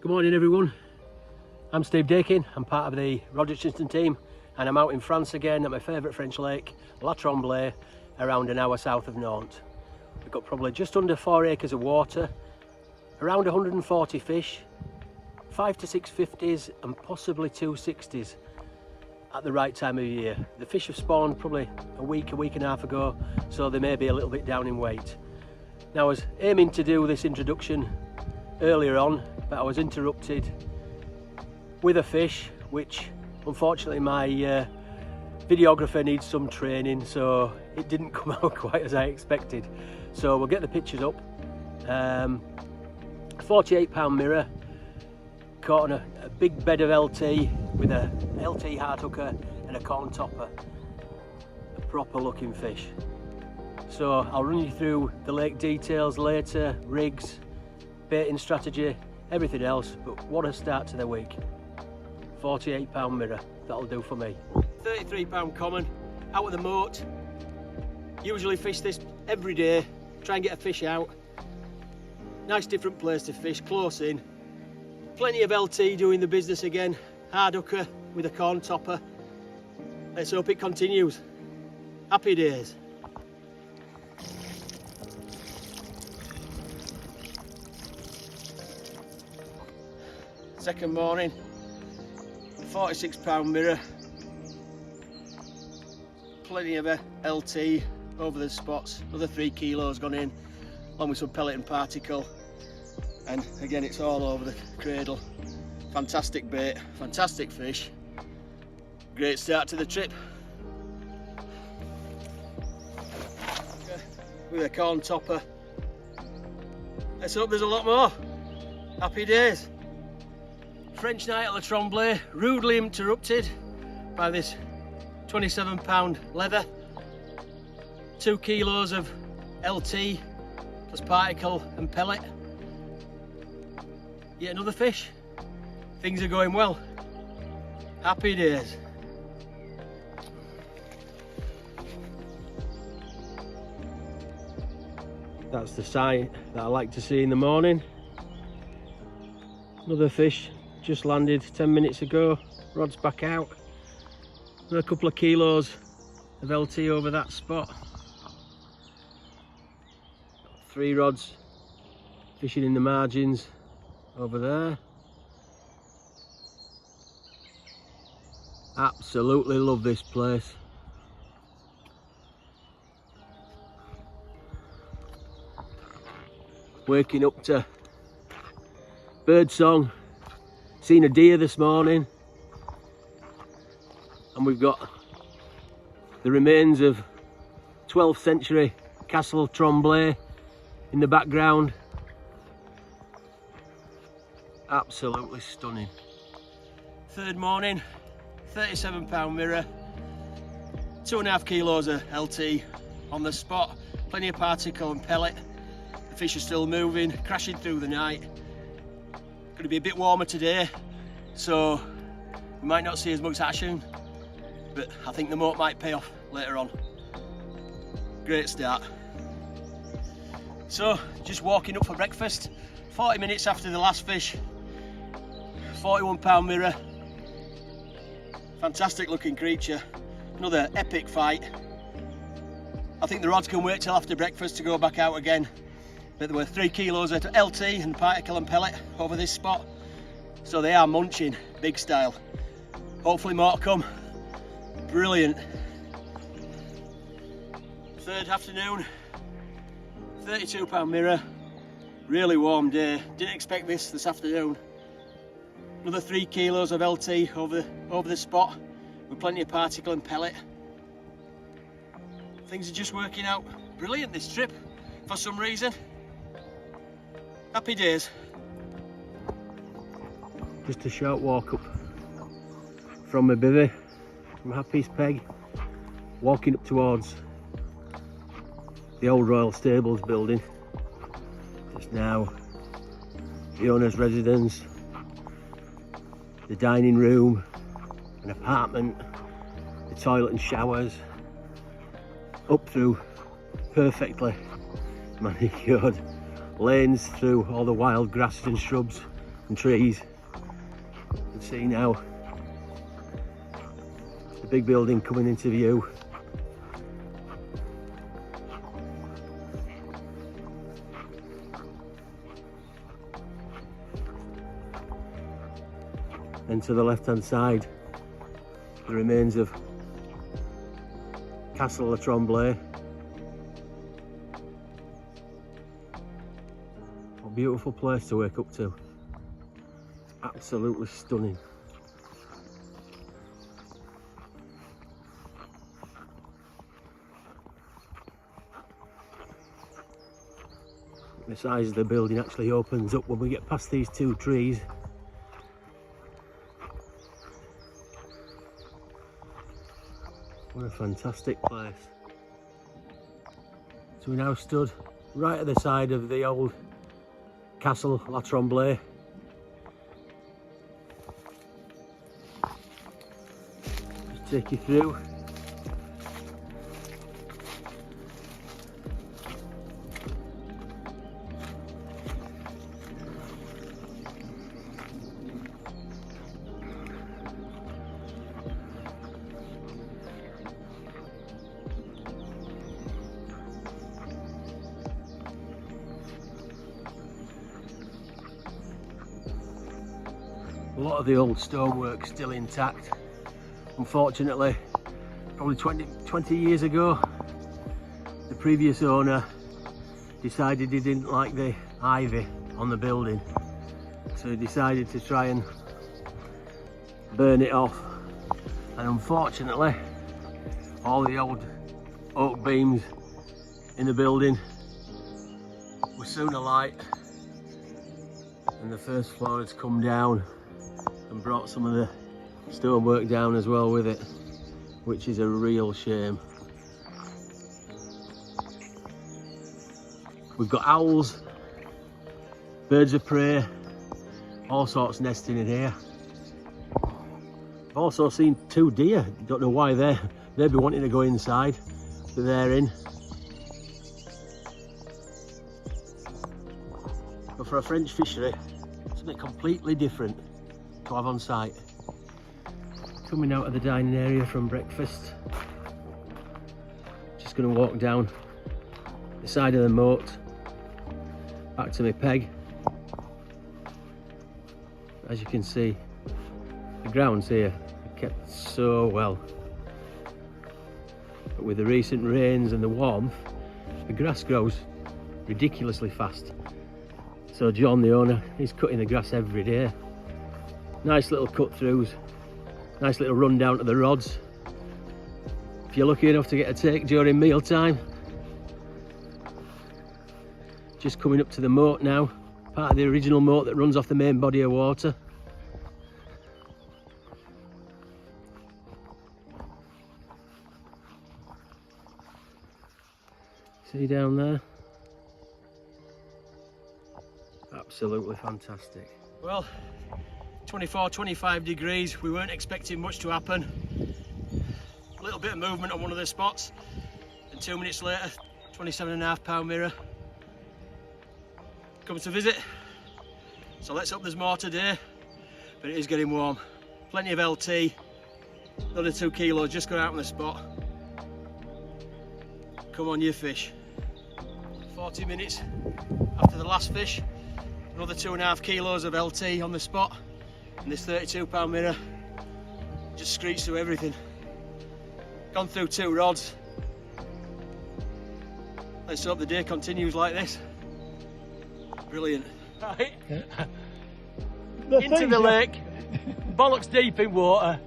Good morning everyone, I'm Steve Dakin, I'm part of the Rochester team and I'm out in France again at my favourite French lake, La Tremblaye, around an hour south of Nantes. We've got probably just under 4 acres of water, around 140 fish, 5 to 6 50s and possibly 2 60s at the right time of year. The fish have spawned probably a week and a half ago, so they may be a little bit down in weight. Now I was aiming to do this introduction earlier on, but I was interrupted with a fish which unfortunately my videographer needs some training, so it didn't come out quite as I expected. So we'll get the pictures up. 48-pound mirror caught on a big bed of LT with a LT hard hooker and a corn topper, a proper looking fish. So I'll run you through the lake details later, rigs, baiting strategy, everything else, but what a start to the week. 48-pound mirror, that'll do for me. 33-pound common, out of the moat. Usually fish this every day, try and get a fish out. Nice different place to fish, close in. Plenty of LT doing the business again, hard hooker with a corn topper. Let's hope it continues. Happy days. Second morning, 46-pound mirror, plenty of LT over the spots, another 3 kilos gone in, along with some pellet and particle, and again it's all over the cradle. Fantastic bait, fantastic fish, great start to the trip. With a corn topper. Let's hope there's a lot more. Happy days. French night at La Tremblaye, rudely interrupted by this 27-pound leather, 2 kilos of LT plus particle and pellet. Yet another fish. Things are going well. Happy days. That's the sight that I like to see in the morning. Another fish. Just landed 10 minutes ago, rod's back out. Another couple of kilos of LT over that spot. 3 rods fishing in the margins over there. Absolutely love this place. Waking up to bird song. Seen a deer this morning, and we've got the remains of 12th century Castle Tremblaye in the background. Absolutely stunning. Third morning, 37-pound mirror, 2.5 kilos of LT on the spot, plenty of particle and pellet. The fish are still moving, crashing through the night. Going to be a bit warmer today, so we might not see as much action, but I think the moat might pay off later on. Great start. So just walking up for breakfast, 40 minutes after the last fish. 41-pound mirror, fantastic looking creature, another epic fight. I think the rods can wait till after breakfast to go back out again. But there were 3 kilos of LT and particle and pellet over this spot, so they are munching big style. Hopefully more to come. Brilliant. Third afternoon, 32-pound mirror, really warm day. Didn't expect this afternoon. Another 3 kilos of LT over the spot with plenty of particle and pellet. Things are just working out brilliant this trip for some reason. Happy days. Just a short walk up from my bivvy, from Happy's Peg, walking up towards the old Royal Stables building. Just now, the owner's residence, the dining room, an apartment, the toilet and showers, up through perfectly manicured lanes through all the wild grasses and shrubs and trees. You can see now the big building coming into view. And to the left hand side, the remains of Castle of Tremblaye. A beautiful place to wake up to. Absolutely stunning. The size of the building actually opens up when we get past these two trees. What a fantastic place. So we now stood right at the side of the old Castle La Tremblaye. Just take you through. A lot of the old stonework still intact. Unfortunately, probably 20 years ago, the previous owner decided he didn't like the ivy on the building, so he decided to try and burn it off. And unfortunately, all the old oak beams in the building were soon alight, and the first floor has come down and brought some of the stonework down as well with it, which is a real shame. We've got owls, birds of prey, all sorts nesting in here. I've also seen 2 deer. Don't know why they'd be wanting to go inside, but they're in. But for a French fishery, something completely different to have on site. Coming out of the dining area from breakfast, just going to walk down the side of the moat back to my peg. As you can see, the grounds here are kept so well, but with the recent rains and the warmth, the grass grows ridiculously fast. So John, the owner, is cutting the grass every day. Nice little cut throughs, nice little run down to the rods. If you're lucky enough to get a take during meal time. Just coming up to the moat now, part of the original moat that runs off the main body of water. See down there? Absolutely fantastic. Well, 24-25 degrees, we weren't expecting much to happen. A little bit of movement on one of the spots, and 2 minutes later, 27.5 pound mirror comes to visit. So let's hope there's more today, but it is getting warm. Plenty of LT, another 2 kilos just got out on the spot. Come on, you fish. 40 minutes after the last fish, another 2.5 kilos of LT on the spot. And this 32 pound mirror just screeched through everything. Gone through 2 rods. Let's hope the day continues like this. Brilliant. Right. Into the lake, bollocks deep in water.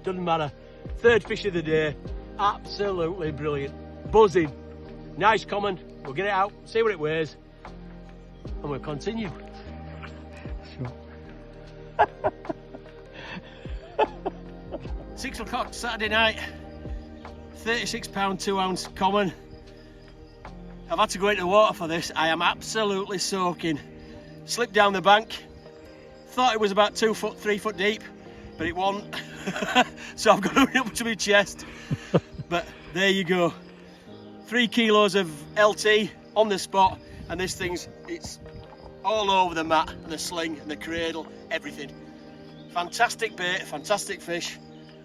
Doesn't matter. 3rd fish of the day. Absolutely brilliant. Buzzing. Nice comment. We'll get it out, see what it weighs, and we'll continue. Sure. 6 o'clock Saturday night, 36 pound 2 ounce common. I've had to go into the water for this. I am absolutely soaking. Slipped down the bank, thought it was about 2 foot, 3 foot deep, but it wasn't. So I've got it up to my chest. But there you go. 3 kilos of LT on the spot, and this thing's, it's all over the mat, and the sling and the cradle, everything. Fantastic bait, fantastic fish.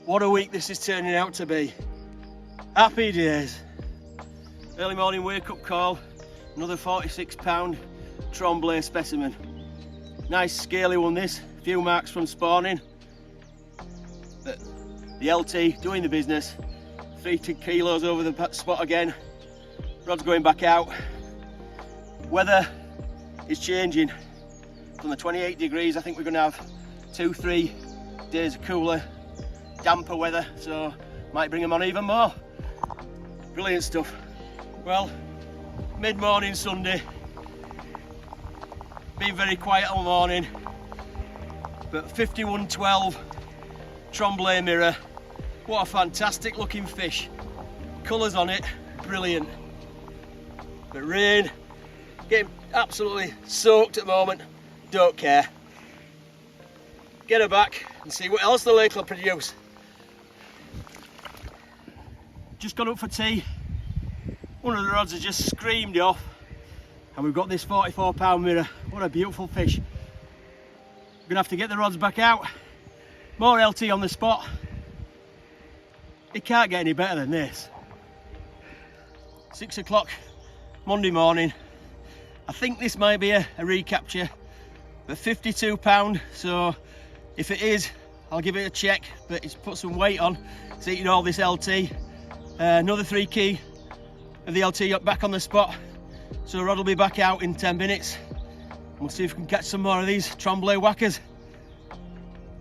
What a week this is turning out to be. Happy days. Early morning wake up call, another 46 pound Tremblaye specimen. Nice scaly one this, few marks from spawning. But the LT doing the business, 3 kilos over the spot again. Rod's going back out. Weather is changing from the 28 degrees. I think we're going to have 2-3 days of cooler, damper weather, so might bring them on even more. Brilliant stuff. Well, mid-morning Sunday, been very quiet all morning, but 5112 Tremblaye mirror. What a fantastic looking fish. Colours on it, brilliant. But rain, getting absolutely soaked at the moment, don't care. Get her back and see what else the lake will produce. Just got up for tea. One of the rods has just screamed off, and we've got this 44 pound mirror. What a beautiful fish. We're gonna have to get the rods back out. More LT on the spot. It can't get any better than this. 6 o'clock Monday morning. I think this might be a recapture, but 52 pound, so if it is, I'll give it a check, but it's put some weight on. It's eating all this LT. Another 3 key of the LT back on the spot, so Rod will be back out in 10 minutes. We'll see if we can catch some more of these Tremblaye whackers.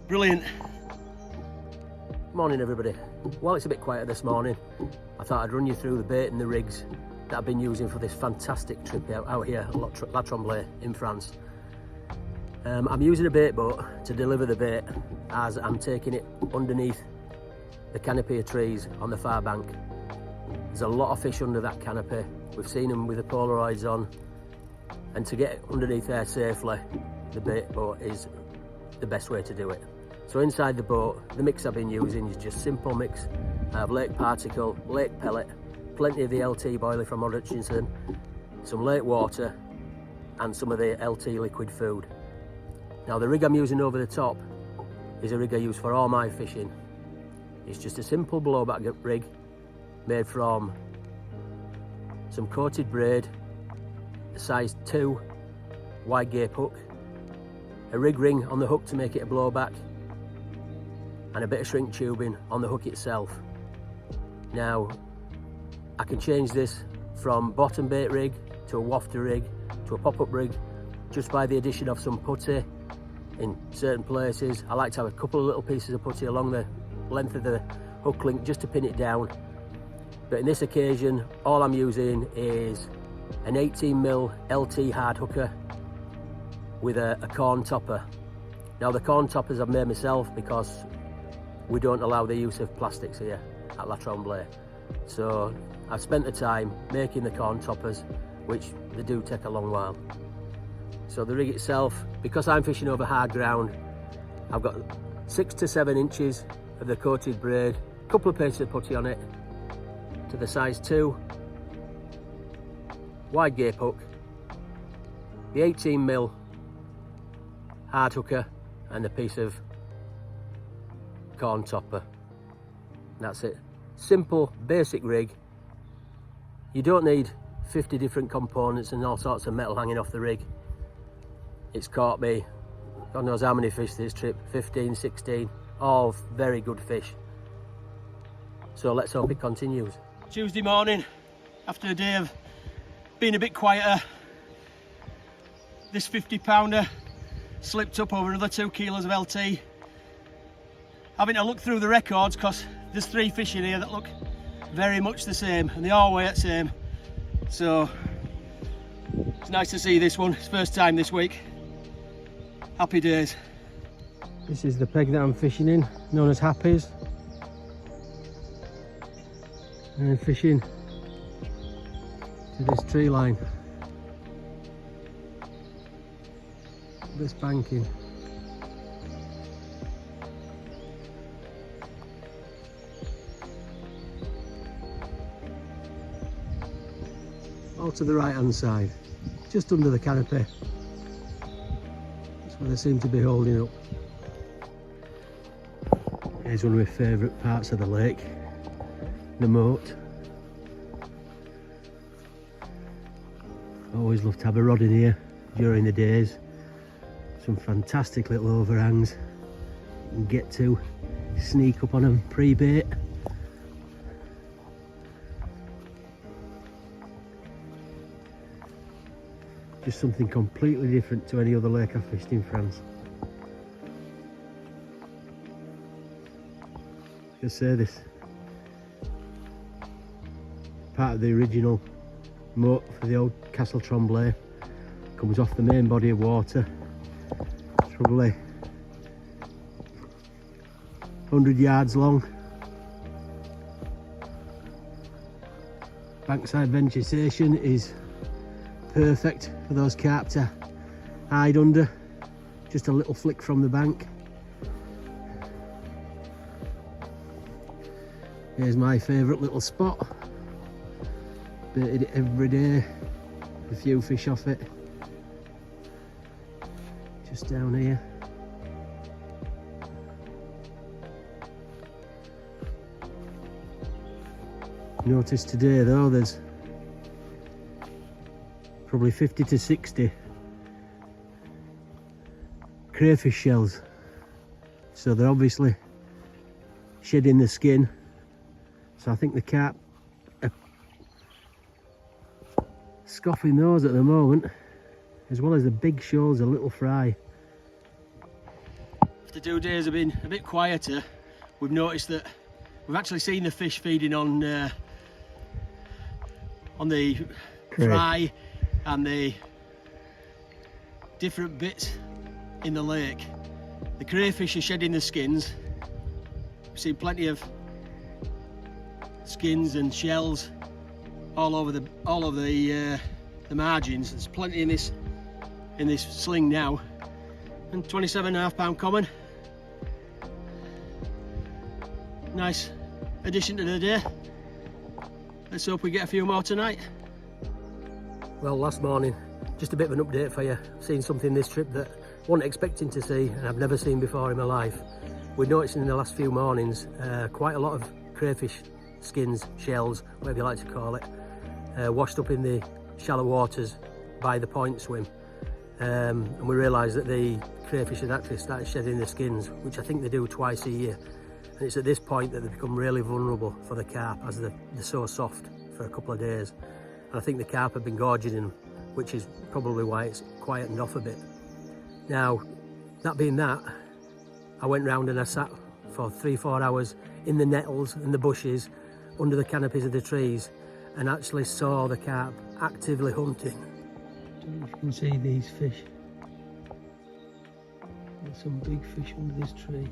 Brilliant. Morning everybody. While it's a bit quieter this morning, I thought I'd run you through the bait and the rigs that I've been using for this fantastic trip out here at La Tremblaye in France. I'm using a bait boat to deliver the bait as I'm taking it underneath the canopy of trees on the far bank. There's a lot of fish under that canopy. We've seen them with the Polaroids on, and to get underneath there safely, the bait boat is the best way to do it. So inside the boat, the mix I've been using is just simple mix. I have lake particle, lake pellet, plenty of the LT boilie from Hutchinson, some lake water, and some of the LT liquid food. Now the rig I'm using over the top is a rig I use for all my fishing. It's just a simple blowback rig made from some coated braid, a size 2 wide gape hook, a rig ring on the hook to make it a blowback, and a bit of shrink tubing on the hook itself. Now I can change this from bottom bait rig to a wafter rig to a pop-up rig just by the addition of some putty in certain places. I like to have a couple of little pieces of putty along the length of the hook link just to pin it down. But in this occasion, all I'm using is an 18mm LT hard hooker with a corn topper. Now the corn toppers I've made myself because we don't allow the use of plastics here at La Tremblaye. So I've spent the time making the corn toppers, which they do take a long while. So the rig itself, because I'm fishing over hard ground, I've got 6 to 7 inches of the coated braid, a couple of pieces of putty on it, to the size 2 wide gape hook, the 18mm hard hooker, and a piece of corn topper. That's it. Simple, basic rig. You don't need 50 different components and all sorts of metal hanging off the rig. It's caught me God knows how many fish this trip, 15, 16, all very good fish. So let's hope it continues. Tuesday morning, after a day of being a bit quieter, this 50 pounder slipped up over another 2 kilos of LT. Having to look through the records because there's 3 fish in here that look very much the same and they all weigh the same. So it's nice to see this one. It's first time this week. Happy days. This is the peg that I'm fishing in, known as Happy's. And I'm fishing to this tree line. This banking. All to the right hand side, just under the canopy. where they seem to be holding up. Here's one of my favourite parts of the lake, the moat. Always love to have a rod in here during the days. Some fantastic little overhangs you can get to, sneak up on them pre-bait. Just something completely different to any other lake I've fished in France. Just say this, part of the original moat for the old Castle Tremblaye, comes off the main body of water. It's probably 100 yards long. Bankside vegetation is perfect for those carp to hide under, just a little flick from the bank. Here's my favourite little spot. Baited it every day, a few fish off it. Just down here. Notice today though, there's probably 50 to 60 crayfish shells. So they're obviously shedding the skin. So I think the carp are scoffing those at the moment, as well as the big shoals of little fry. After 2 days have been a bit quieter, we've noticed that we've actually seen the fish feeding on the fry and the different bits in the lake. The crayfish are shedding the skins. We've seen plenty of skins and shells all over the margins. There's plenty in this sling now, and 27.5 pound common. Nice addition to the day. Let's hope we get a few more tonight. Well, last morning, just a bit of an update for you. I've seen something this trip that I wasn't expecting to see and I've never seen before in my life. We're noticing in the last few mornings quite a lot of crayfish skins, shells, whatever you like to call it, washed up in the shallow waters by the point swim. And we realised that the crayfish had actually started shedding the skins, which I think they do twice a year. And it's at this point that they become really vulnerable for the carp, as they're so soft for a couple of days. And I think the carp have been gorging in them, which is probably why it's quietened off a bit. Now, that being that, I went round and I sat for 3-4 hours in the nettles and the bushes, under the canopies of the trees, and actually saw the carp actively hunting. I don't know if you can see these fish. There's some big fish under this tree.